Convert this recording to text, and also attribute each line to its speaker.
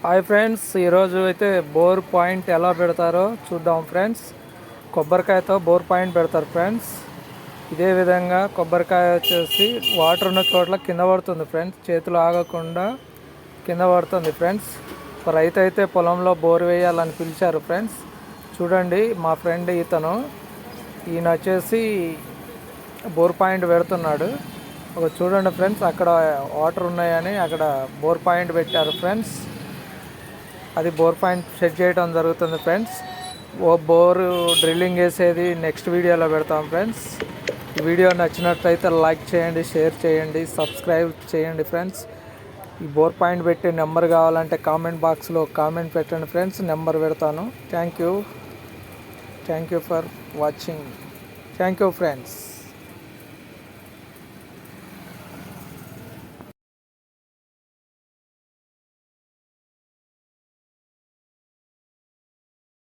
Speaker 1: Hi friends, ఈరోజు అయితే bore point ఎలా పెడతారో చూద్దాం ఫ్రెండ్స్. కొబ్బరికాయతో బోర్ పాయింట్ పెడతారు ఫ్రెండ్స్. ఇదే విధంగా కొబ్బరికాయ వచ్చేసి వాటర్ ఉన్న చోట్ల కింద పడుతుంది ఫ్రెండ్స్. చేతులు ఆగకుండా కింద పడుతుంది ఫ్రెండ్స్. రైతు అయితే పొలంలో బోర్ వేయాలని పిలిచారు ఫ్రెండ్స్. చూడండి, మా ఫ్రెండ్ ఈయన వచ్చేసి బోర్ పాయింట్ పెడుతున్నాడు. చూడండి ఫ్రెండ్స్, అక్కడ వాటర్ ఉన్నాయని అక్కడ బోర్ పాయింట్ పెట్టారు ఫ్రెండ్స్. అది బోర్ పాయింట్ సెట్ చేయడం జరుగుతుంది ఫ్రెండ్స్. బోరు డ్రిల్లింగ్ వేసేది నెక్స్ట్ వీడియోలో పెడతాం ఫ్రెండ్స్. ఈ వీడియో నచ్చినట్లయితే లైక్ చేయండి, షేర్ చేయండి, సబ్స్క్రైబ్ చేయండి ఫ్రెండ్స్. ఈ బోర్ పాయింట్ పెట్టే నెంబర్ కావాలంటే కామెంట్ బాక్స్లో కామెంట్ పెట్టండి ఫ్రెండ్స్, నెంబర్ పెడతాను. Thank you for watching. Thank you friends.